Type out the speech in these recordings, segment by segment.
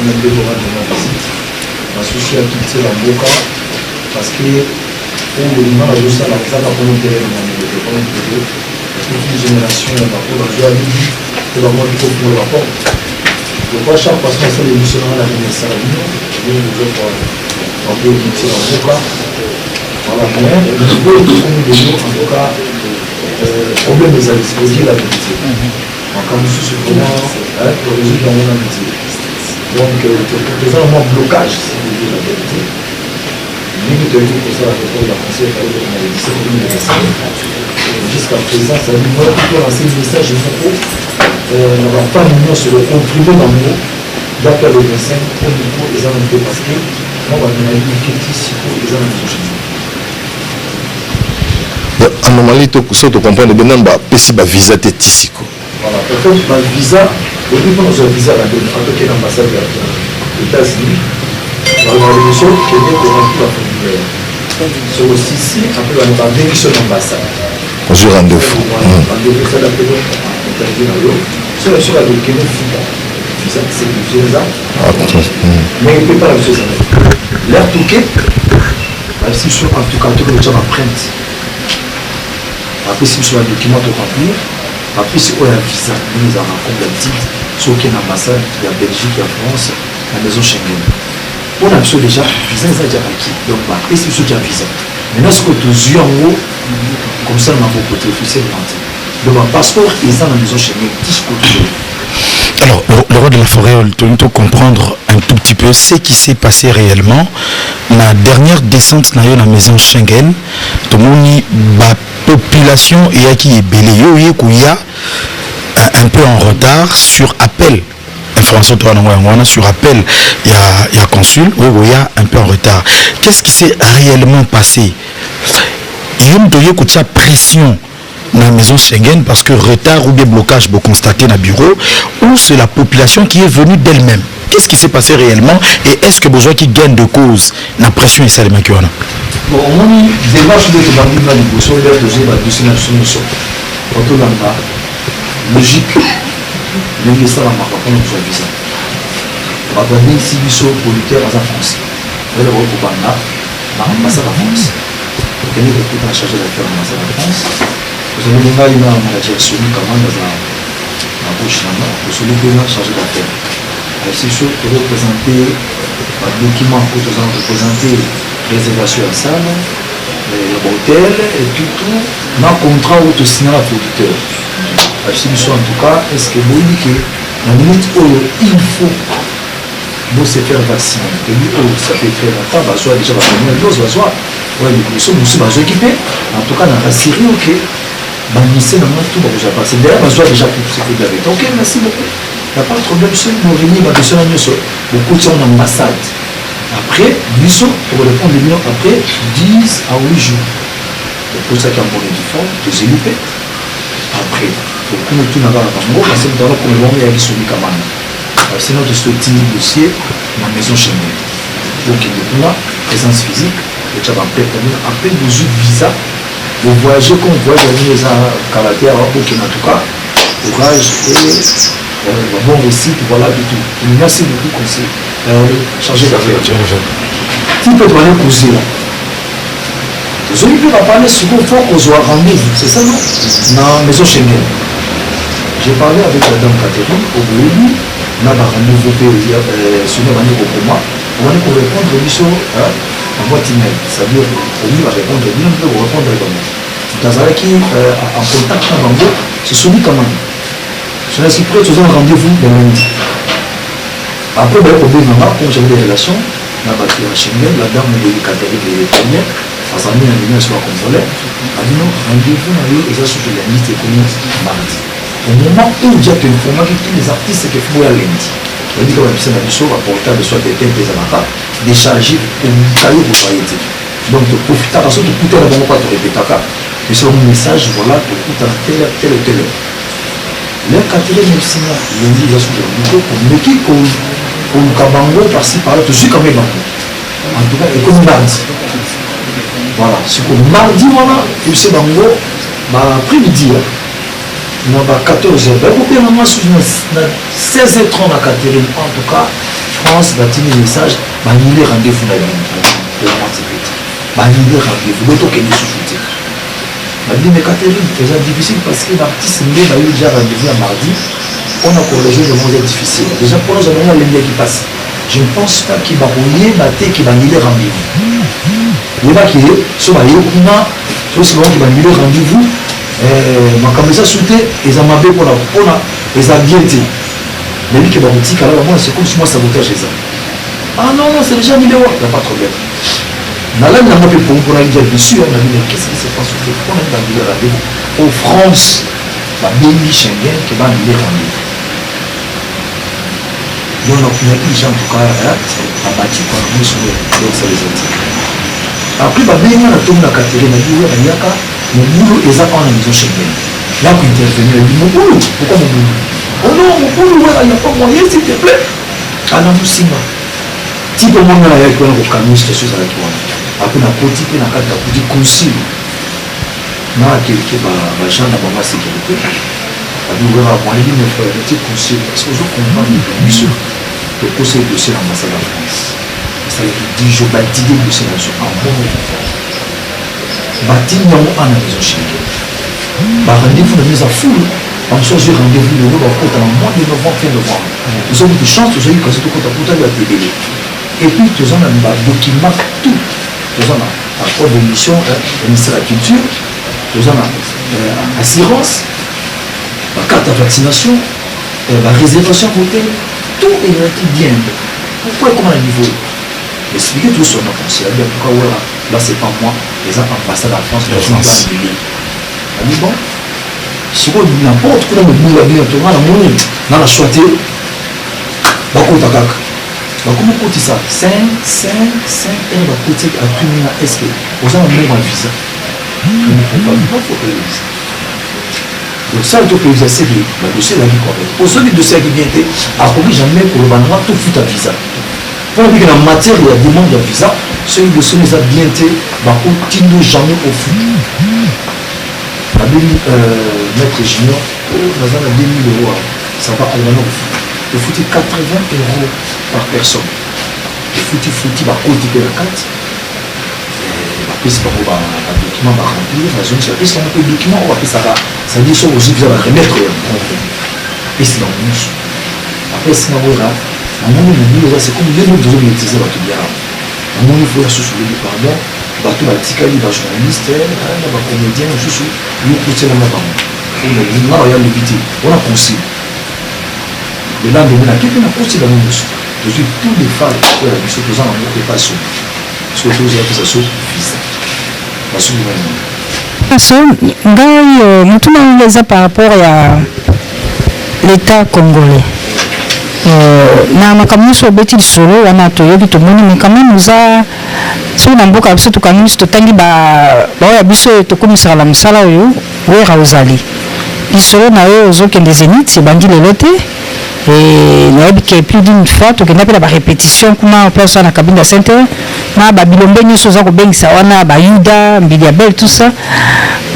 même de visite. Ma souci à quitter la boca parce que pour le moment, la justice a la pour nous terrain dans le pays. Toute une génération par rapport à la vie, c'est vraiment qu'il faut pour le rapport. Je crois chaque fois qu'on fait l'émission à la jeunesse à la vie, on peut quitter la boca. Voilà, mais il faut que nous en tout cas, problème des avis, c'est aussi la vérité. Quand nous sommes comment pour résoudre la même amitié. Donc, les éléments de blocage, c'est la vérité. Nous devons pour ça la réponse de la conseillère qui a dit 17 000 messages. Jusqu'à présent, ça veut dire qu'il faut lancer le message de propos. On va pas nous sur le contribuer dans le mot d'appel au médecin au niveau des amitiés parce que on va donner une fictif pour les amitiés. Anomalie, tu comprends bien, si tu as visa, tu es ici. Voilà, peut-être le visa, au début, on a un visa en tant qu'ambassade des États-Unis. Dans la révolution, qui est pour remplir la formulaire. C'est aussi ici, après, on a vérifié l'ambassade. On se rendez-vous. Rendez-vous, c'est la première interview. C'est la chose avec le visa, c'est le visa. Mais il ne peut pas la chose avec. L'air touquet, si je suis en tout cas, tu vas apprendre. Après, si je suis un document pour remplir, après, si on a un visa, nous avons comme d'habitude, sur aucune ambassade, il y a Belgique, il y a France, la maison Schengen. On a besoin déjà, visa, ça déjà acquis. Donc, après, si je suis un visa. Maintenant, ce que tu as en haut, comme ça, on a vos côtés officiellement. Donc, un passeport, ils ont la maison Schengen, 10 côtés. Alors, le roi de la forêt, on doit comprendre un tout petit peu ce qui s'est passé réellement. La dernière descente dans la maison Schengen, tout le monde la population qui est belé, il y a un peu en retard sur appel. Information sur appel, il y a consul, il y a un peu en retard. Qu'est-ce qui s'est réellement passé? Il y a une pression dans la maison Schengen parce que retard ou bien blocage vous constatez dans le bureau ou c'est la population qui est venue d'elle-même. Qu'est-ce qui s'est passé réellement et est-ce que besoin qui gagne de cause la pression et ça les manque? Bon, on a une démarche de demander dans les boissons, l'air de gérer la destination. Quand on a logique, le ministère a marqué pour nous visa. On va donner ici du saut producteur à la France. On va le voir dans l'ambassade de France. Donc, on est tout en charge d'affaires à l'ambassade de France. Vous avez déjà une direction comment dans la bouche pour celui qui est chargé d'affaires. C'est sûr pour représenter un document pour représenter réservation à salle, l'hôtel et tout, dans le contrat où tu signes la producteur. Si nous sommes en tout cas, est-ce que vous dites que la minute où il faut se faire vacciner, et lui, ça fait très longtemps, soit déjà la première dose, soit nous sommes aussi équipés, en tout cas dans la Syrie, ok. Dans le lycée, dans tout, déjà passé. D'ailleurs, on soit déjà pour ce que vous avez. Ok, merci beaucoup. Il n'y a pas de problème, c'est nous venir, on va descendre à nous. Beaucoup de gens en ambassade. Après, nous pour répondre aux millions, après 10 à 8 jours. C'est pour ça qu'il y a un bon uniforme, des élus. Après, pour que nous tout n'avons pas de parce que nous avons comme le monde, il y a des soumis comme ça. Sinon, de ce petit dossier, dans la maison chez nous. Donc, il y a une présence physique, et tu as un peu après 18 visas. Vous voyagez comme vous voyagez les caractères, en tout cas, courage et bon récit, voilà du tout. Merci beaucoup, conseil. Chargé d'affaires. Tu peux parler causer là. Vous avez pu parler sur le fond qu'on soit rendez-vous, c'est ça non? Dans la maison Schengen. J'ai parlé avec la dame Catherine, au bout, on a rendez-vous sur le manière pour moi. On va répondre aux missions. En boîte email, c'est-à-dire pour lui va répondre, lui on peut répondre également. Dans qui en contact avec Bango, c'est celui quand même. Je suis prêt, tu as un rendez-vous de lundi. Après, ben, au bout d'un moment, quand j'avais des relations, on a battu à Schengen, la dame de Catherine de l'État, à sa mère, elle soit consolée, elle a dit non, rendez-vous, et ça sur lundi, c'est comme mardi. Au moment où j'ai informé que tous les artistes qui font la lundi, on dit que la piscine a du saut, rapportable, soit des thèmes, des amateurs, décharger pour une caillou pour variété. Donc, tu profites parce que tu coûtes un bon pas de répéter. Mais c'est un message, voilà, tu coûtes à tel ou tel. Le quatrième médecin, il dit là sur le micro, mais qui pour le cabango par-ci par-là, tu suis quand même bango. En tout cas, et comme mardi. Voilà, c'est comme mardi, voilà, tu sais bango, après-midi, on va 14h. Vous pouvez maintenant sur 16h30 à Catherine, en tout cas. France batini message banile rendez-vous na banile rendez-vous d'autres qui nous soutient mais Catherine c'est difficile parce que l'artiste n'est pas eu déjà rendez-vous à mardi on a corrigé le monde est difficile déjà pour nous on a les qui passe je ne pense pas qu'il va rouiller battre qui banile rendez-vous il va qui so ba yokuna so si bon qui banile rendez-vous makambo eza sute eza mabe mpona eza bien te nayebi ke bakotika la moi c'est comme si moi sabotage eza ah non non c'est déjà numéro il n'y a pas de problème nalani nanga mpe mpona dire bien sûr on a dit mais qu'est-ce qui se passe mpona bandile rendez-vous en France babengi Schengen ke bandile rendez-vous donc nakunaki gens en tout cas abati kwa miso donc ça les antiques après babengi na tomi na Catherine na biwe banyaka mobulu eza en maison Schengen là pour intervenir dit mobulu pourquoi mobulu oh non mobulu ouais il n'y a pas moyen s'il te plaît ana musima type monde na yaki wana kokamia situation ezalaki wana après na koti mpe na kati ya kuti consigne na kelke bagent na bango ya sécurité babiwera moyebi me frère type consigne parce que ozocomprendre biso tokosa dossier na ambassade ya France esalaki 10 jours badide dossier na biso en bon batini yango ana maison Schengen rendez-vous na mise à foule en chose rendez-vous le roi bakota na mois de novembre fin novembre nous avons de chance tozali kasi tokota kota ya tebele et puis toza na badocument tout toza na accord de mission ministère de la culture toza na assurance carte de vaccination réservation hôtel tout est bien pourquoi comment à niveau expliquer tout sur notre conseil bien pourquoi voilà là c'est pas moi les ambassades en France ami bon si vous n'importe quoi dans le monde bien tout dans le monde dans la choité bakota kaka bakoma koti ça 5 bakoti à tout na est-ce que vous avez même un visa pas faut que visa donc ça tout que visa c'est le dossier là qui correct pour ceux qui dossier qui vient à promis jamais pour le banana tout fut à visa pour dire que la matière de la demande de visa ceux qui sont les a bien été bakoti nous jamais au fond maître junior dans un 2000 €, ça va à l'année il faut 80 € par personne il faut bah côté de la carte puis c'est pas pour document va remplir la zone service on peut document on va faire ça dit sur aussi vous allez remettre et c'est dans le après c'est dans là à mon niveau c'est comme les autres vous utiliser votre bien à mon niveau il faut se soulever pardon bato batikali ba journaliste na ba comédien susu yokutela na bango on a l'évité on a conseillé le lendemain quelqu'un a posté dans nous je suis tous les femmes pour la mission posant en mode passion parce que tous les ça visa parce que ngai mutuna ngeza par rapport à l'état congolais na makambo so beti solo wana toyobi tomoni mais quand même nous a so na mboka biso tokangi biso totangi baoya biso tokomisaka na mosala oyo wera ozali lisolo na yo ozokende zénith ebandi lelo te nayebi ke plus d'une fois tokenda mpe na barépétition kuna mpe osa na kabinda center na babilombe nyonso oza kobengisa wana bayuda mbili ya bel tout ça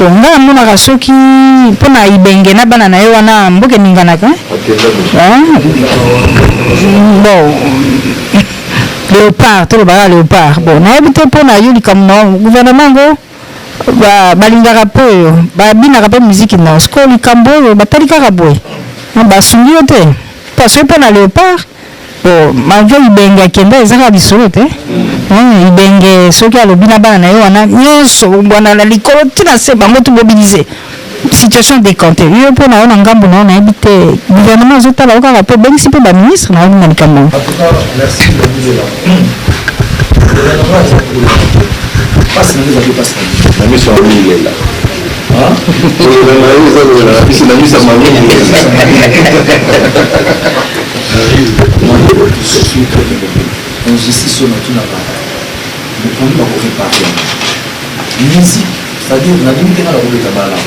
ngai amonaka soki mpona ibenge na bana na ye wana mboka eninganaka bon léopard tolobaka léopard bon nayebi te mpona yo likambo na gouvernement ngo balingaka mpe oyo babinaka mpe muziki na siko likambo oyo batali kaka boye basungi yo te parce que mpona léopard bon malgré ibenge akenda ezaka bisolo te ibenge soki alobi na bana na ye wana nyonso wana na likolo ntina se bango tomobilize situation décantée yo mpona yo na ngambo na yo nayebi te gouvernement azotala yo kaka mpe obengisi mpe baministre na yo na likambo passe na nzaki passe na miso ya mingi là injustice na tuna ba mokonzi bakoréparer musique c'est-à-dire na limite na bakobeta bala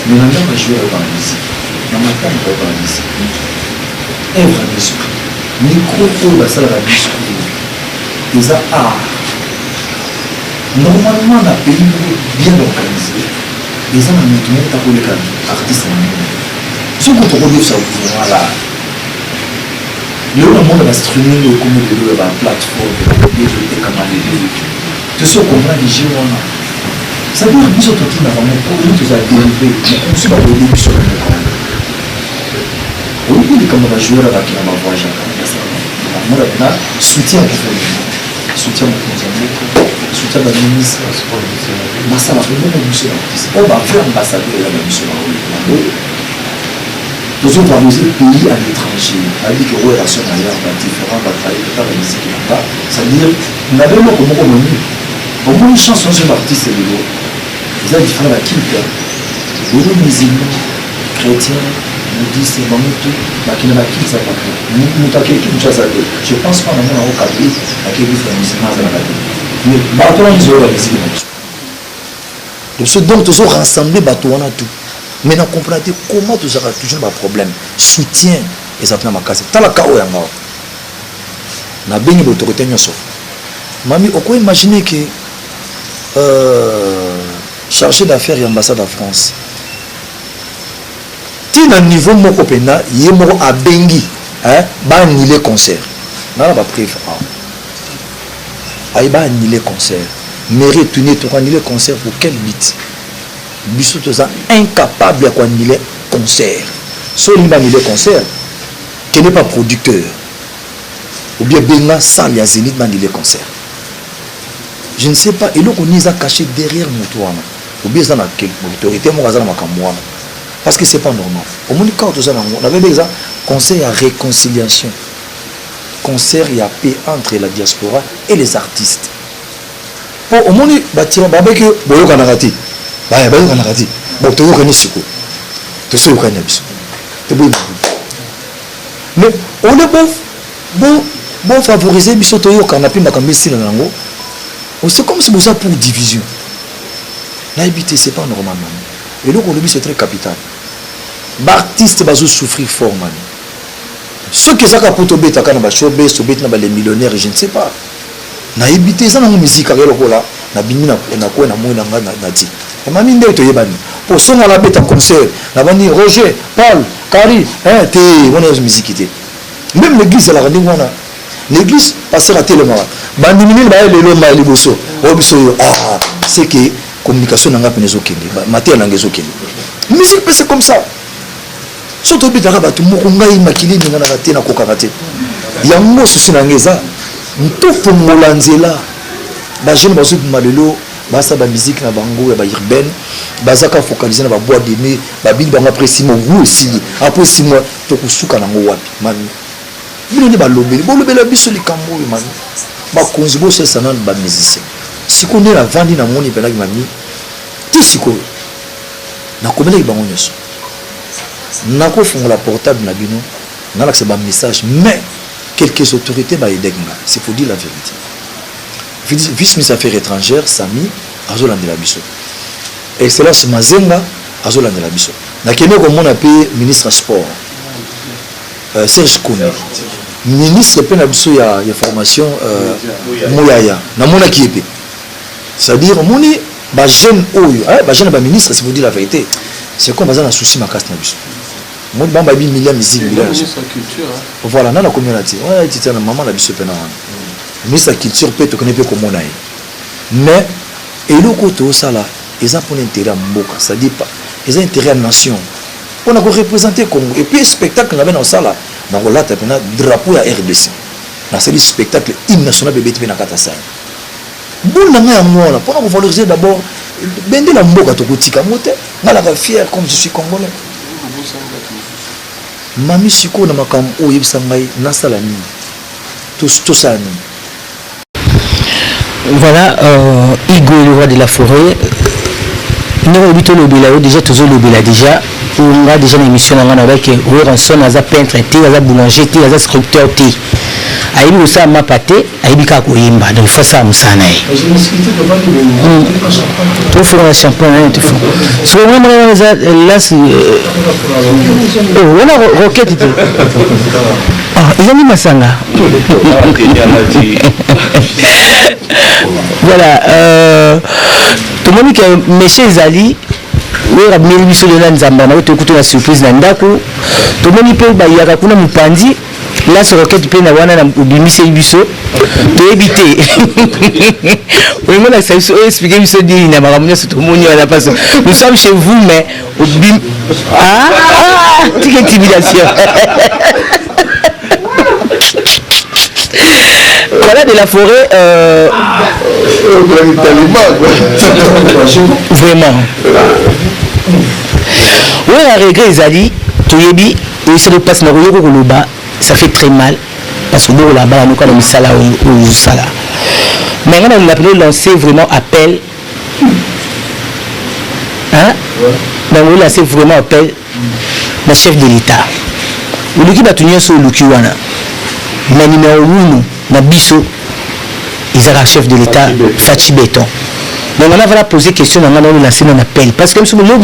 mais na ndako jouer ba musique na matanga ba musique œuvre d'esprit micro oyo basalaka discours eza art normalement na pays bien organisé eza na moto moko takoleka artiste na monde soki tokobebisa gouvernement la le monde va streaming comme le plateforme et comme tout ce qu'on a déjà ça veut dire que nous sommes vraiment pour nous tous à développer on se va développer sur le monde oui comme on va jouer avec la voyage on a soutien soutien soutien de la ministre ça va vraiment mission on va faire ambassadeur de la mission nous sommes dans les pays à l'étranger, avec des relations ailleurs, différentes, dans la musique, c'est-à-dire, on avait le comment on est. Au moins, une chanson sur l'artiste, ils ont différents acquis. Les musulmans, chrétiens, bouddhistes, mamoudou, qui n'ont pas qui ça va faire. Nous avons quelqu'un qui nous a dit, je pense pas qu'on a un cadre à quelqu'un qui est musulman dans la vie. Mais, maintenant, ils ont la musique. Donc, tous rassemblés, on a tout. Mais on comprend comment tu auras toujours un problème. Soutien, ils appellent ma casse. Tu as la chaos. On a bien l'autorité. Mami, on peut imaginer que chargé d'affaires et ambassade de France, tu as un niveau de Kopena, il y a un bengi, il annuler le concert. On a prévu. Il va annuler le concert. Mais retourner, tu vas annuler le concert pour quel but? Bissot incapable d'annuler le concert. Si on annuler le concert, qui n'est pas producteur, ou bien Benga Sal ya Zénith d'annuler le concert. Je ne sais pas, et donc on a caché derrière mon toit, ou bien ça n'a quelle autorité, parce que c'est pas normal. Au moins, quand on avait des concert à réconciliation, concert à paix entre la diaspora et les artistes. Au moins, bâtiment, avec eux, bon, on a raté. Bon, tu as dit Siko. Tu sais, mais on est bon favoriser Bissot Toyo quand on a pu m'accompagner dans l'ango. C'est comme si vous avez pour division. L'habité, c'est pas normal. Et donc, c'est très capital. L'artiste va souffrir fort. Ceux qui sont pour tomber, les millionnaires, je ne sais pas. L'habité, c'est une musique. Pour son à la bête en concert, Roger, Paul, Kari, musique. Même l'église, elle a rendu l'église passera à tellement. C'est que communication n'a pas de matière n'a pas musique, c'est comme ça. Surtout que tu as maquillé na kokaraté. Il y a un souci dans les arts. Tout faut molanzela. Les jeunes basu malelo, basa ba musique na bango ya ba urbaine, bazaka focaliser na ba boîte de nuit, ba bili bango après 6 mois aussi. Après 6 mois, to kusuka na ngo wapi man. Bino ni ba lobeli, bo lobela biso likambo man. Ba konzibo c'est ça na ba musicien. Si qu'on est la vandi na moni pela mami, ti siko. Na komela ki bango nyoso. Na ko fongola portable na bino, na la c'est ba message mais quelques autorités ba edegna, c'est pour dire la vérité. Vice-ministre des Affaires étrangères, Sami, Azolan de la Bisso. Excellence Mazenga, Azolan de la Bisso. Nakene comme on appelle ministre sport, Serge Koune. Ministre de la Bisso, il y a formation Mouyaya. Namona qui est. C'est-à-dire, moni, ba jeune oyo, ba jeune ba ministre, c'est pour dire la vérité. C'est comme bazan a souci ma casse na Bisso. Moi, je vais milliard musique. Voilà, dans la communauté. Ouais, tu es maman la Bisso pena. Mais sa culture peut te connaître comme on a. Mais, et le côté où ça là, ils ont pour intérêt à Mboka, ça dit pas. Ils ont intérêt à la nation. On a représenté Congo. Et puis, le spectacle qu'on avait dans ça là, on a là, tu as un drapeau à RDC. Dans ce spectacle, hymne national bébé, tu as un catastrophe. Bon, on a pour valoriser d'abord, ben de la Mboka, tu as un la fier comme je suis congolais. Mami Siko na makam o yebsangai na salani. Tout ça. Voilà, Igo, le roi de la forêt. Nous habitons le Bilao, déjà tous le Bilao déjà. On a déjà une émission avec Ranson, Aza peintre, Aza boulanger, Aza sculpteur. Aïbi Oussa m'a pâté, Aïbi Kakoyimba, donc il faut ça à Moussanaï. Tout faire un champagne, tout faire. Si vous voulez, là, c'est. Oh, voilà, roquette. Ah, ils ont mis Massanga. Voilà, tout le monde qui est monsieur Zali. Oui, il y a 1800 $, il y a une surprise. Tout le monde peut y avoir un Mupandi. Là, sur roquette, plein à wana ou bimise biso. De éviter. Oui, moi, ça expliquer biso dit il n'a pas ramené ce tout le monde à pas. Nous sommes chez vous, mais au bim. Ah, petite intimidation. Voilà de la forêt. Vraiment. Oui, un regret, Zali. Toyebi, et c'est le passe Naroyo, ça fait très mal. Parce que nous, là-bas, nous, quand on a mis ça là, ou ça là. Maintenant, on a pu lancer vraiment appel. Hein? Donc, on a lancé vraiment appel. Le chef de l'État. Ou l'équipe a tenu sur le Kiwana. Mais numéro 1, Nabiso, ils ont un chef de l'État, Fachi Béton. Donc, on a voilà posé question, on a lancé un appel. Parce que nous sommes là,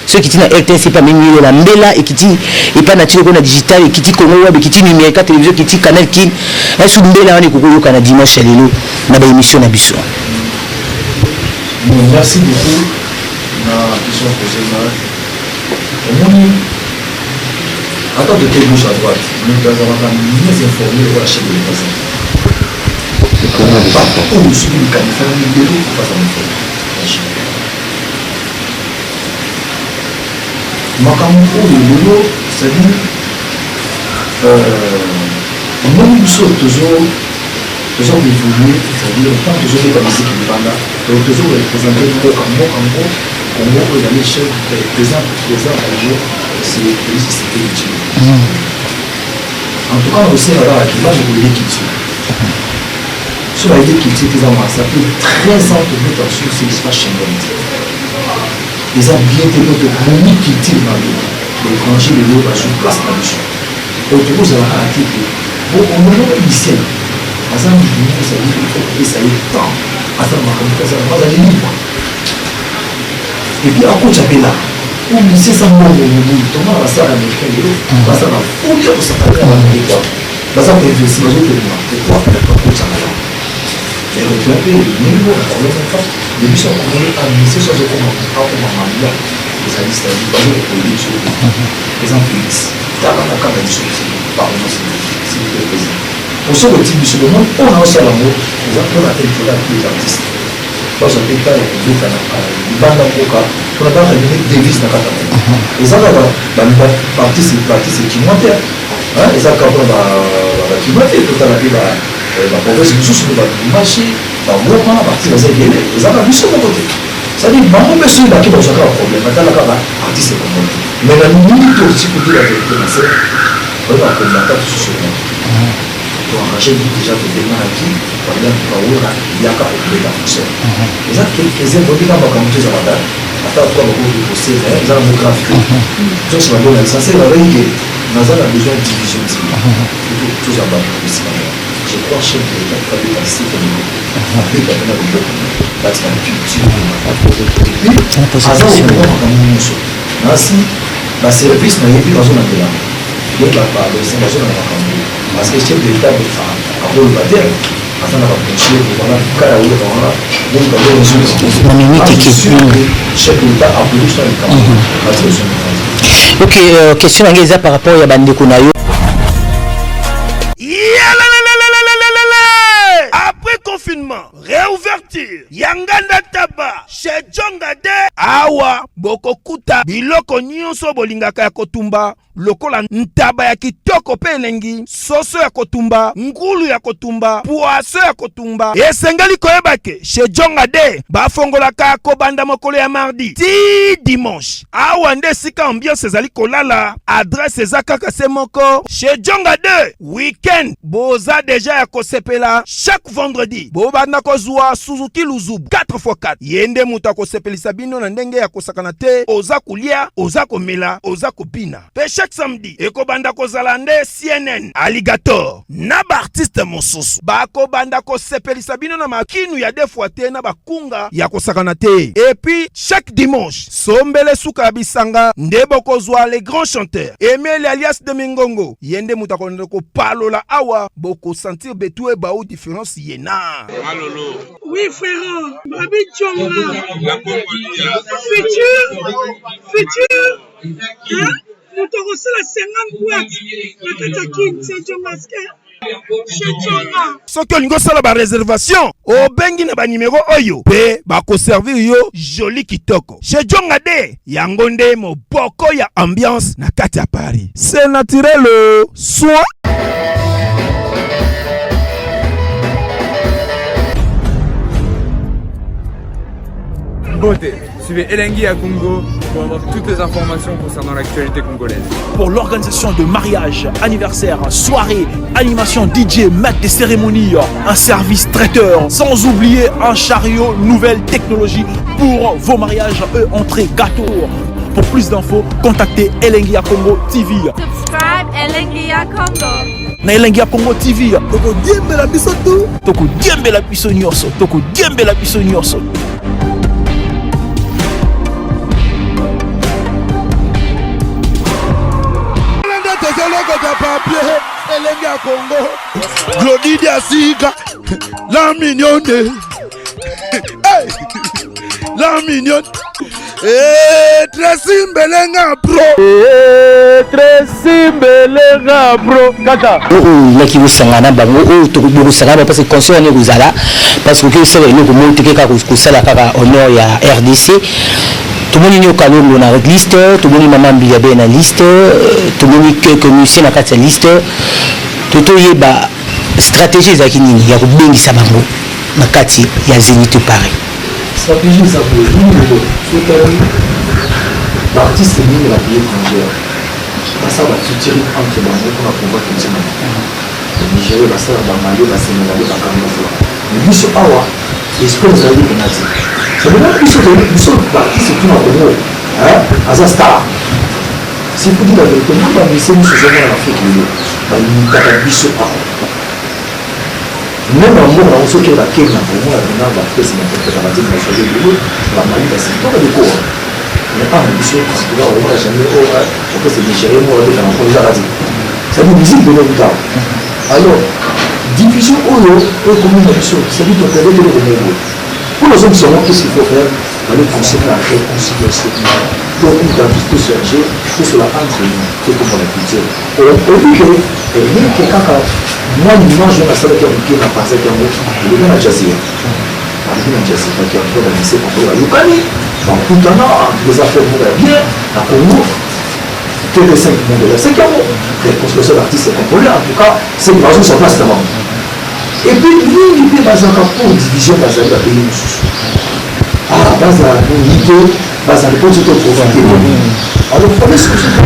ceux qui sont RTC, pas même la Mbela, et qui sont pas naturel, digital, et qui sont Congo Web, qui sont numérique, télévision, qui sont Canal Kin. Et sous Mbela, on est Congo Canada dimanche à l'élo, on a une émission Nabiso. Merci beaucoup. La question posée, attends de quelle gauche à droite, nous devons avoir mieux informé de la chaîne de l'État. Partout où nous sommes, nous avons fait une vidéo pour faire la chaîne. Makambo oyo c'est-à-dire nous sommes toujours évoluer, c'est-à-dire tant toujours des musique qui va là, toujours représenter le Congo est à l'échelle présent c'est l'électricité. En tout cas aussi là qui va jouer l'équipe. Sur la idée qui était ça fait 13 ans que nous sommes sur ces espaces chez les ambientes de communes qui tirent dans l'étranger, les lots sur place dans le champ. Et au tour, ça va arrêter. Au moment où il s'est, à ça, il faut que ça ait temps. À ça, ça va aller libre. Et puis, à quoi j'appelle là, où il sait ça, moi, comment ça va américain, ça va fouiller pour s'attaquer à l'Amérique. Ça va être aussi, pourquoi ça va là. Et le clapé, le niveau, la problème de force, les missions qu'on a administrées sur ce qu'on a lesalistes, les politiques, les Félix, t'as pas la carte de discussion, pardon, c'est le président. Pour ce type de ce monde, on a aussi à l'amour, on a tel que là, tous les artistes. Moi, je ne sais pas, il y a des bandes d'avocat, on a pas réuni des vis dans la carte. Et ça, la partie, c'est qui monte. Et ça, quand on va qui monte, tout à l'heure, la province du sous va marcher, va voir à partir des ailes, et ça va sur mon côté. C'est-à-dire, maman peut se dire qu'il y a un problème, maintenant la partie c'est comme mais la minute aussi pour dire la vérité, on va combattre tout ce monde. Pour arranger déjà des maladies, par exemple, il y a qu'à oublier la fonction. Et ça, quelques-uns vont dire qu'on va commenter ça là-bas, attends, quoi, on va vous poster, ils ont un graphique. Donc, c'est la bonne essentielle, la vérité, nous avons besoin de division ici. Tout ça va ici. Je crois chef de l'État qui va passer comme avec la menace de l'État, c'est la culture de la ainsi, le service n'a pas dans une là. Il n'y a pas de séparation dans la campagne. Parce que le chef de l'État a pour le bâtir, à ça, on va pencher, voilà, car où on a, donc on va résoudre. Chef de l'État a voulu faire le campagne. Ok, question à par rapport à Bande Konayo. Après confinement, réouverture, Yanganda Taba, chez Djongade, Awa, Bokokuta, Biloko Nyonso Bolingaka ya Kotumba, lokola ntaba ya kitoko pe elengi, soso ya kotumba, ngulu ya kotumba, poaso ya kotumba, esengeli koyebake, chez Djongade, bafongolaka kobanda mokolo ya mardi, ti dimanche, awa nde sika ambiance ezali kolala, adresse ezakaka se moko, chez Djongade, weekend, boza deja ya kosepela, chaque vendredi, bobanda kozwa Suzuki Luzubu, 4x4, yende muta kosepelisa bino na ndenge ya kosakana te, oza kulia, oza komela, oza kopina. Pe chaque samedi, ekobanda kozala nde CNN, Alligator, na ba artiste mosusu, bakobanda kosepelisa bino na makinu ya defwa te na bakunga ya kosakana te. Et puis, chaque dimanche, sombele suka bisanga, nde bokozwa les grands chanteurs, Emile alias de Mingongo, yende muta ko palola awa, boko sentir betue baou différence yena. Malolo. Oui frère, Babi Tchonga. Futur. Hein? moto akosala 50 boîte na kati ya kin Sergio Masker chez Chonga. Soki olingi osala bareservation obengi na banimero oyo mpe bakoservir yo joli kitoko chez Jonga de yango nde moboko ya ambiance na kati ya Paris. C'est naturel soit Beauté. Suivez Elengi à Congo pour avoir toutes les informations concernant l'actualité congolaise. Pour l'organisation de mariage, anniversaire, soirée, animation DJ, maître des cérémonies, un service traiteur, sans oublier un chariot nouvelle technologie pour vos mariages et entrées gâteaux. Pour plus d'infos, contactez Elengia Congo TV. Subscribe Elengia Congo. Na Elengia Congo TV. Toko diembe la biso tu. Toko diembe la biso nyonso. Toko diembe la biso nyonso. Elengia Congo Glodidi Asika la mignonne hey la mignonne Tracy Mbelenga bro kata laki busangana bango to busangana parce que conseil ne buzala parce que c'est le ko te ka ko sala kaka honneur ya RDC. Tout le monde est au calme dans la liste, tout le monde est maman Biabe dans la liste, tout le monde est commission dans la liste, tout le monde est stratégie za kinini ya kubengisa bango makati ya Zénith Paris. Stratégie za kubengisa l'artiste est venu de la vie étrangère. Ça va se tirer entre bango pour pouvoir continuer. Le Nigeria va se faire Mali, va se Sénégal, va Cameroun. Mais lui sur Awa, espère que vous allez penalty. Ça veut dire que nous sommes partis, c'est tout dans le monde. À Star. Si vous dites la vérité, nous avons laissé nous ce en Afrique. Nous avons mis ce pas. Même en mort, on sait que la Kenya, pour moi, la fait c'est n'importe quoi. La choisi de l'eau, la Mali, c'est tout le quoi. Mais pas un monsieur qui se trouve au moins jamais au rêve. Après, c'est Nigérien, moi, avec un projet à c'est une musique de notre temps. Alors, diffusion au lot, et communication, c'est lui qui a fait le numéro. Pour les hommes sauront qu'est-ce qu'il faut faire, aller considérer la réconciliation. Donc, nous avons tout cherché, tout cela entre nous, tout comme la culture. Au vu que, quelqu'un qui moi, je mange la salle qui a bouqué, la passé qui a mot, il est dans la jazzia. Il est dans la jazzia, qui a fait la lycée pour la Yukani, dans tout un an, les affaires vont bien, à Congo, TV5 monde de la 5 ans. Parce que seul artiste est contrôlé, en tout cas, c'est une raison sur place d'avant. Et puis, lui, il fait dans un rapport de division dans un pays. Ah, dans un unité, dans un point de profiter. Alors, il fallait se faire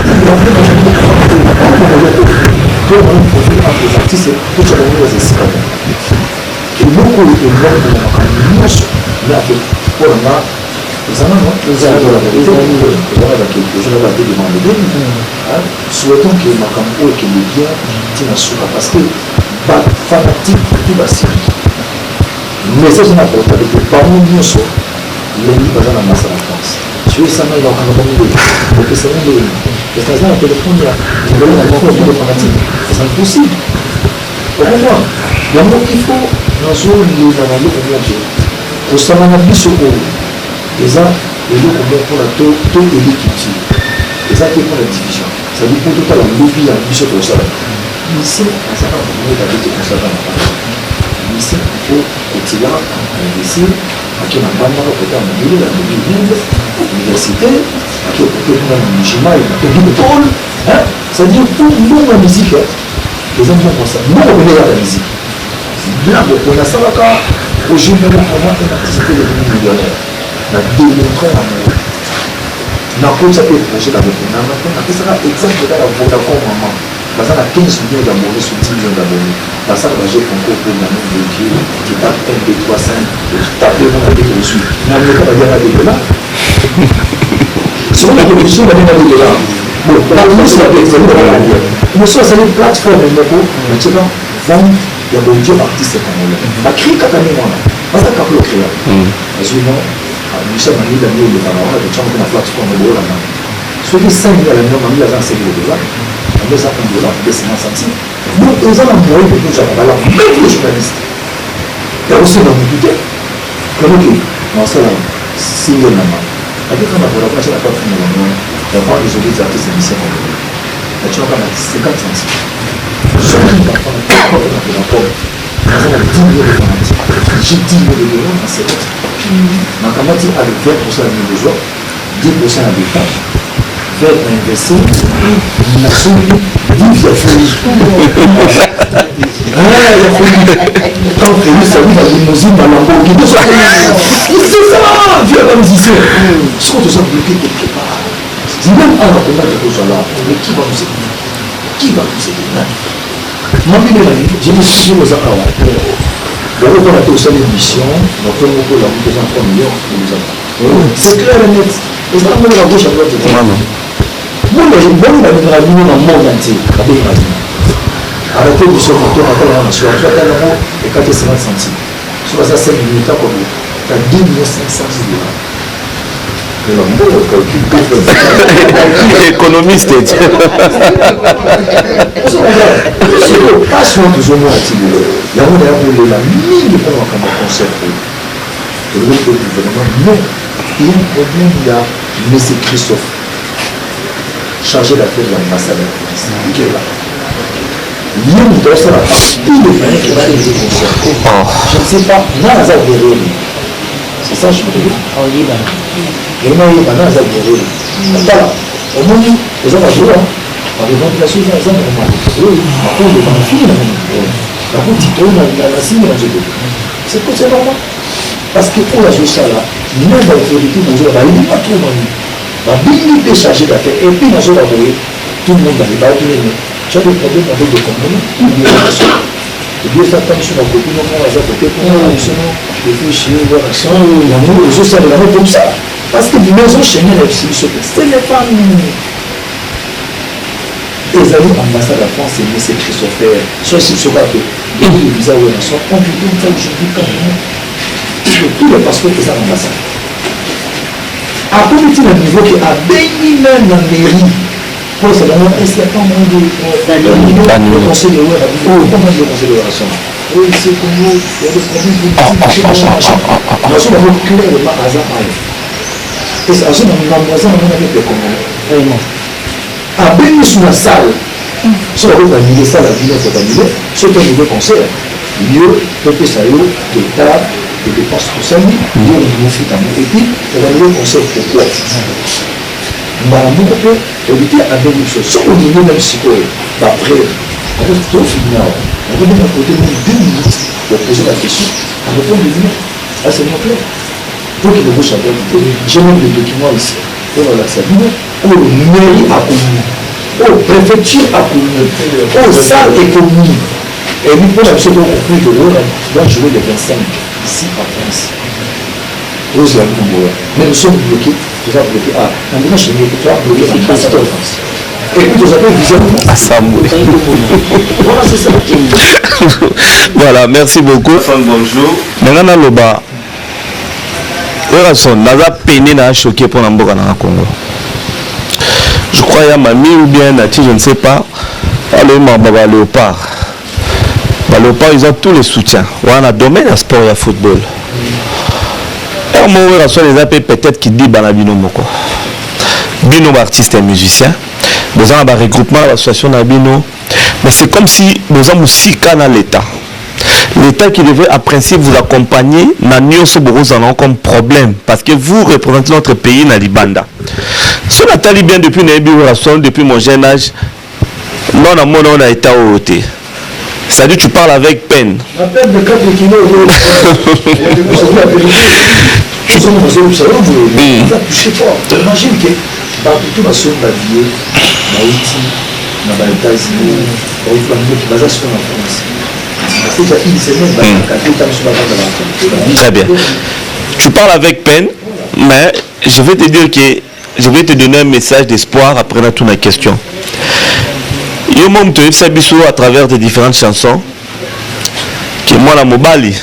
pour les artistes, tout ce qu'on veut, c'est ça. Et beaucoup de gens qui ont fait pour le moment, nous allons la vérité, nous allons la demander. Souhaitons que Makambo et que les biens tiennent à souka parce que fanatique tout va s'y. Mais ça, c'est n'importe quoi. Parmi nous, les livres dans la masse à la France. Tu es ça, il y a encore un bon idée. Donc, c'est un idée. Parce que dans le téléphone, il y a un téléphone fanatique. C'est impossible. Au revoir. Il y a un mot qu'il faut dans le livre, dans le livre, au Samana Bissoko. Et ça, et nous, on pour la taux et l'équipe. Et ça, qui est pour la division. Ça dit pour tout à l'heure, l'oubli à Bissoko au Samana. Ici, un certain nombre d'habitudes qu'on s'attend à faire. Ici, il faut continuer à investir. Aquí en Banda, côté en Mille, à l'université, aquí au côté de Nishima, et à côté de Paul. C'est-à-dire, pour nous, la musique, les gens font ça. Nous, on est à la musique. Là, on a ça là, aujourd'hui, on a une activité de millionnaire. On a démontré l'amour. On a comme ça fait le projet d'abord. On a fait ça exemple dans la Vodacom maman. Parce qu'on a 15 millions d'abonnés sur 10 millions d'abonnés. Parce qu'on a j'ai concours pour la même véhicule. Tu tapes 1, 2, 3, 5. Tu tapes le nom avec le dessus. Mais on ne peut pas dire à des dollars. Selon la révolution, on va dire à des dollars. Bon, la révolution, c'est la mais soit c'est une plateforme, mais tu vas vendre, il y a des dieux artistes congolais. La crie quand même, pas ça qu'à le créer. Parce que non, nous sommes en Italie, nous avons la plateforme de l'Olanda. Ceux qui sont à la maison, ils ont $5 000. On les a $1, des 50 centimes. Donc, ils ont envoyé pour tout ça. Alors, même les journalistes, il y a aussi une ambiguïté. Comme on dit, non, c'est là, single maman. La différence de la c'est la plateforme de l'Olanda. D'abord, les autres artistes émissaires congolais. La tu as quand même 50 centimes. Surtout dans la pomme. Dans un 10 millions de fanatiques. J'ai 10 millions de dollars dans ces autres. Donc, comment dire, avec 20% à mes besoins, 10% à l'État, faire investir, la somme, 10 la folie. Ah, la folie. Quand on fait ça, oui, la limousine, la Lamborghini, c'est ça, viens la musicien. Ce qu'on te sent bloqué quelque part. Si même un combat de cause là, mais qui va nous aider? Qui va nous aider? Moi, je me suis dit aux enfants, d'abord, on a fait aussi l'émission, donc on a fait la montée en 3 millions, c'est clair et net. Et ça, on a la gauche à droite. Moi, je vais la vie dans le monde entier, avec ma vie. Arrêtez du second tour, après la nation, tu as et 4,50 centimes. Sur ça, 5 minutes, comme tu as 2 500 000 $. Économiste. Pas souvent toujours moi attiré. Il y a la mine pour un concert. Le gouvernement, non. Il y a un problème, il y a M. Christophe, chargé d'affaires de l'ambassade de France, qui est là. Il y a une personne à partir de l'année qui va aller au concert. Je ne sais pas, n'a pas de c'est ça, je me dis. Et moi, il y a un hasard de rêve. Voilà. Au moins, les gens vont jouer. Par exemple, la chose, les gens vont jouer. Par contre, les gens vont finir. Par contre, ils tournent la cible dans le jeu. C'est quoi, c'est normal. Parce que pour la jouer ça là, même dans l'autorité, il n'y a pas trop de la Bible est chargée d'affaires. Et puis, dans ce moment, tout le monde va les battre. Tu as des problèmes avec des communes ou des relations. Et bien, faire attention à côté, non, on va faire côté, et puis, chez nous, voilà, ça, il y a nous, les autres, ça, comme ça. Parce que les maisons chez nous, c'est les femmes. Les amis ambassades de la France, c'est M. Christopher. Soit si je vois que les visas ou les nations, on peut dire ça aujourd'hui quand même. Tous les passeports que ça l'ambassade. À côté de niveau qui a béni même la mairie. Pour ça, est-ce qu'il n'y a pas moins de conseil de l'ouest? Pas moins de conseil de l'ouest. Oui, c'est comme nous, il y a des problèmes politiques, machin. Nous sommes vraiment clairement à hasard. Et ça, c'est dans le voisin, on a avec les Congolais. Vraiment. À béni sur la salle, si on veut annuler ça, la vie n'est pas annulée, c'est un nouveau concert. Mieux, peut-être ça y est, des tables, des dépenses pour ça, mieux, on fait un nouveau équipe, on va nouveau concert pourquoi? Maman peut éviter à béni sur ce qu'on dit même si quoi, après, on va tout finir. On va même côté 2 minutes pour poser la question, on va pas devenir assez clair. Pour qu'il ne bouge pas, j'ai même des documents ici. Pour la Sabine, pour le mairie à commun, pour préfecture à commun, pour salle et commune. Et lui, pour la chose dont on peut de l'eau, doit jouer le 25 ici en France. Rose la Congo. Mais nous sommes bloqués, nous sommes bloqués. Ah, maintenant chez nous, tu as bloqué la passeport de France. Et puis nous avons visé à Samoué. Voilà, c'est ça. Voilà, merci beaucoup. Bonjour. Maintenant, le bas. Naza peiné na choqué pour l'amboka na Congo. Je crois qu'il y a mamie ou bien Nati, je ne sais pas. Alors, Baba Léopard. Léopard, ils ont tous les soutiens. On a domaine à sport et à football. Et on m'a les appels peut-être qui dit Banabino Moko. Bino artiste et musicien. Nous avons un regroupement à l'association Nabino. Mais c'est comme si nous avons aussi dans l'État. L'État qui devait à principe vous accompagner n'a pas comme problème parce que vous représentez notre pays dans Libanda. Si on a talibé depuis depuis mon jeune âge, non, on a été au côté. C'est-à-dire tu parles avec peine. La peine de 4 kilos. Je sais pas. Imagine que tout va se vie, Haïti, dans les États-Unis, qui va se faire en France. Très bien. Tu parles avec peine, mais je vais te dire que je vais te donner un message d'espoir après toute la question. Yo mom te sabiso à travers des différentes chansons que moi la mobali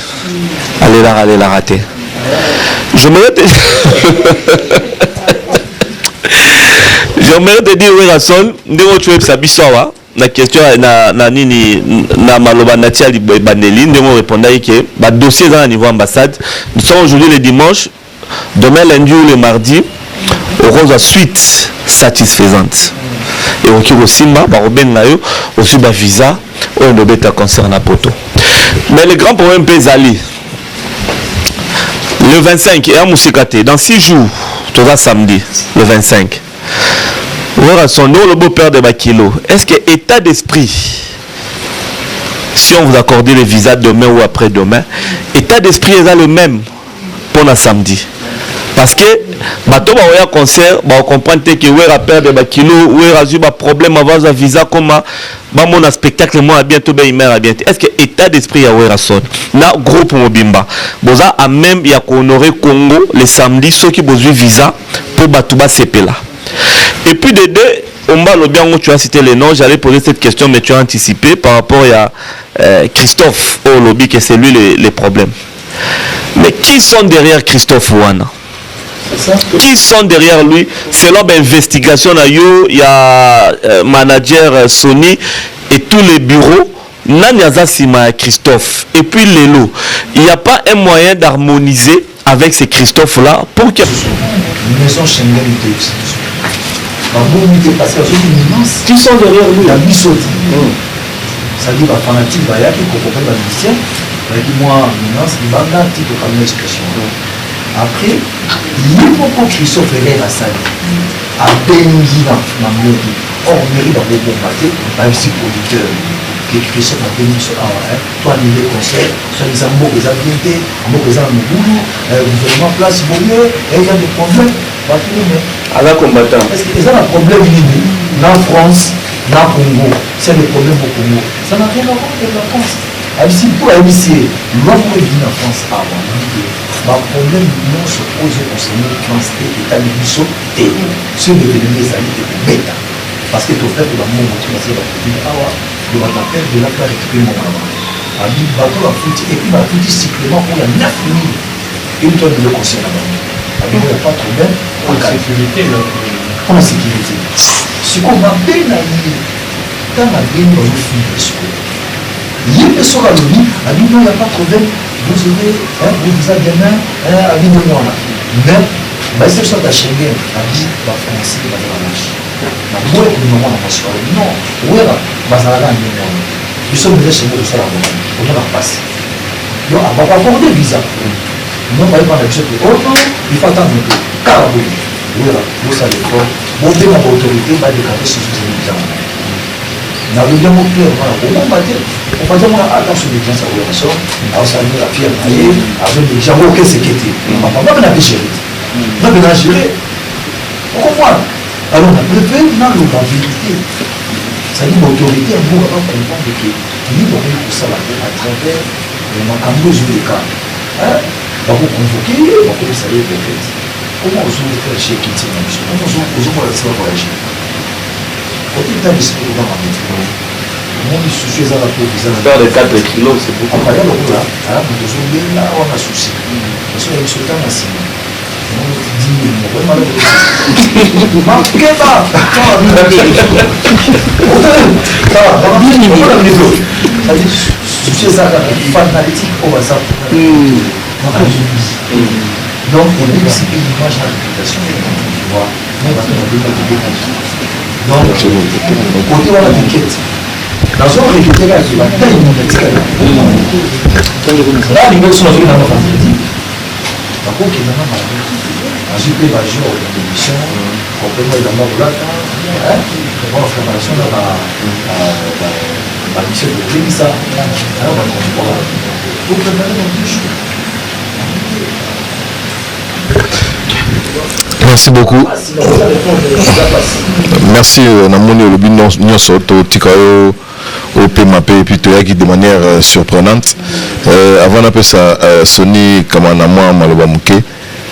allez la rater. J'aimerais te dire Rason, ndeko tu es sabiso wa la question na nini na maloba natia libaneli ndemo répondait que ba dossier dans le niveau ambassade. Nous sommes aujourd'hui le dimanche, demain lundi ou le mardi okozwa suite satisfaisante et oki kosimba bakobenga yo aussi visa oyo nobeta concert na poto. Mais le grand problème peut aller le 25 et à Moussikate dans 6 jours tout va samedi le 25 voilà son nom le beau-père de Bakilo. Est-ce que état d'esprit, si on vous accorde le visa demain ou après-demain, état d'esprit est le même pour le samedi? Parce que bato ba oya concert ba comprendre que ouais père de Bakilo ouais razu ba problème avoir un visa comme ba mon spectacle moi bientôt ba imer bientôt. Est-ce que état d'esprit ya ouais son na groupe Mobimba boza a même ya ko honorer Congo les samedis ceux qui besoin visa pour batuba sepela. Et puis de deux on va le bien où tu as cité les noms, j'allais poser cette question mais tu as anticipé par rapport à Christophe au lobby que c'est lui les problèmes. Mais qui sont derrière Christophe Ouana? Qui sont derrière lui? Selon l'investigation, il y a manager Sony et tous les bureaux. Nanya Sima Christophe. Et puis Lelo. Il n'y a pas un moyen d'harmoniser avec ces Christophe-là pour que... Qui sont derrière lui? La Bissoti. Ça dit la fanatique, il y a qui comprend la musicienne. Il dit moi, il va là, il faut comme une expression. Après, il faut que Christophe Herrera à ça. À Benguina, on mérite dans les bons pâtés, même si producteur, que Christophe a béni sur toi, les conseils, soit les amours, les habiletés, amours, les amours, le gouvernement place, il vaut mieux, et il y a des problèmes. À la combattant. Parce que les problèmes, en France, en Congo, c'est le problème au Congo. Ça n'a rien à voir avec la France. Pour initier, l'homme est venu en France avant. Le problème non se pose concernant la France et l'État de Bissot et ce que les amis de bêta. Parce que tu fais que le monde tu vas dire il va t'appeler de la part récupérer mon maman. A dit bateau à foutre et puis va foutre cyclement où il y a 9 000 et une tonne de le conseil là-bas. A dit il n'y a pas de problème. En sécurité là. En sécurité. Ce qu'on va bien aller dans la bien dans le film de ce il y a des choses à lui, a dit non, il n'y a pas de problème, vous aurez vous avez demain à l'Union. Mais c'est ça Schengen, a dit la France, il va faire la marche. Mais moi, le moment, on va se faire non, où est la Bazara l'Union? Nous sommes déjà chez nous, nous sommes là, on va passer. Donc, on va accorder le visa. Non, on va pas l'accepter. Il faut attendre un peu. Car, oui, là, vous savez quoi, vous avez l'autorité, va décaler ce que vous avez. Na lobby mon père on va battre on va dire moi attention les gens ça va ça alors ça la pierre taillée avec des gens aucun sécurité on va pas bien gérer on va bien gérer on comprend alors on a préféré dans l'obabilité ça dit l'autorité on va comprendre que ni on est pour ça là à travers les macambos du cas va vous convoquer va vous saluer peut-être comment vous allez faire chez Kitty comment vous allez faire voyager. Faire de 4 kilos, c'est beaucoup. Après, on a souci. Parce que ce temps, c'est 10 000 donc, côté on a des quêtes. Dans un récupéré à la taille monétique. Là, les mecs sont dans la vendredi. Par contre, il y a un peu de majeur de l'émission, complètement évidemment de l'autre. On va faire la préparation de la mission de Rémissa. Alors, on va préparer dans 2 jours. Merci beaucoup. Merci Namoni Olobi Nyonso Tikayo au PMAP et puis Toyaki de manière surprenante. Avant d'appeler ça Sony Kamanama Malobamuke,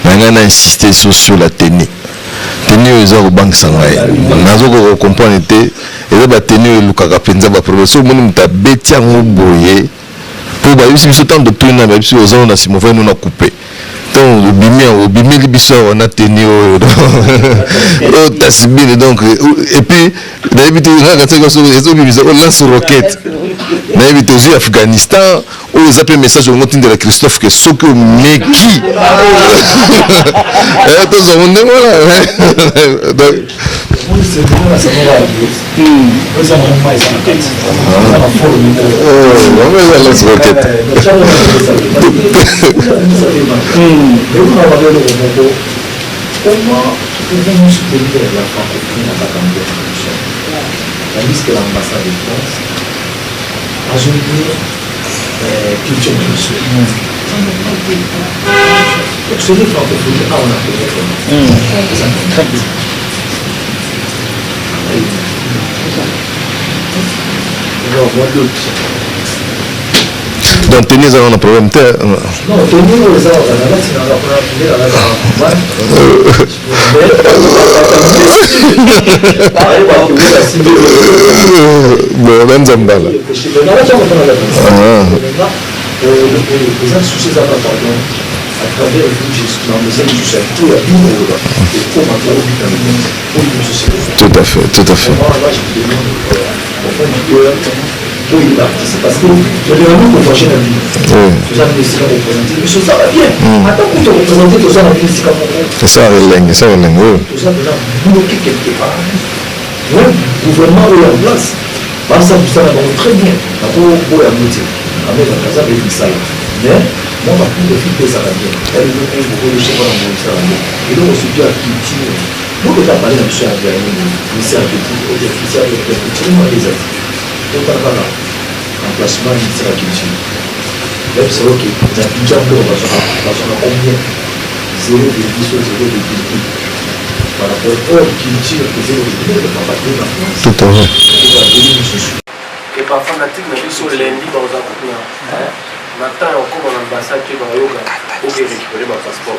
on a insisté sur la tenue. Tenue aux banques sangaï. Nazo comprendre était et la tenue le kakapenza ba professeur moni muta betia ngoboye pour ba yusi biso tant de tout na biso aux on a si mauvais nous na coupé. Donc au bimé libiso on a tenu au tasbine donc et puis d'habitude là quand c'est on lance roquette nayebi tozwi Afghanistan oyo eza mpe message ongo tindela Christophe ke soki omeki tozongo ndenge wana Comment pouvons-nous soutenir la francophonie dans la campagne de production tandis que l'ambassade de France a joué culture de l'issue. Donc ce n'est francophonie, on a fait donc tenez un problème non tenez les autres tout à fait oui, parce que je l'ai vraiment conforté la vie. Tout ça, mais c'est représenté. Mais ça va bien. Attends, pour te représenter, tout ça, la vie, c'est comme on. Ça va l'aigle, oui. Tout ça, déjà, bloqué quelque part. Oui, le gouvernement est en place. Par ça, tout ça, on va très bien. Pour la moitié. Avec la casa, avec ça. Mais, moi, par contre, le film, ça va bien. Elle veut qu'on vous recherche dans le monde, ça va bien. Et donc, on se dit à qui tire. Moi, quand tu as parlé d'un monsieur à Gagné, mais c'est un petit, au officiel, avec un petit, moi, les actifs. Donc, on va là. Emplacement ministère de la culture. Même c'est ok, la culture on va s'en combien 0,10 ou 0,8 par rapport à la culture que 0,8 de pas parler dans la France. Tout à fait. Et parfois on a dit que nous sommes lundi dans un coup de matin encore en ambassade qui est dans le yoga pour récupérer ma passeport.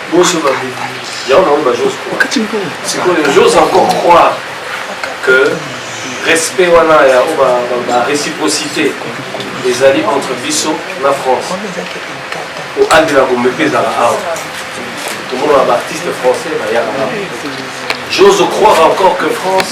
Bon, c'est ma vie. Il y a j'ose croire. C'est quoi j'ose encore croire que respect wana ya ba réciprocité les alliés entre biso na France au andela ko mepeza la awa tout le monde artiste français ba ya j'ose croire encore que France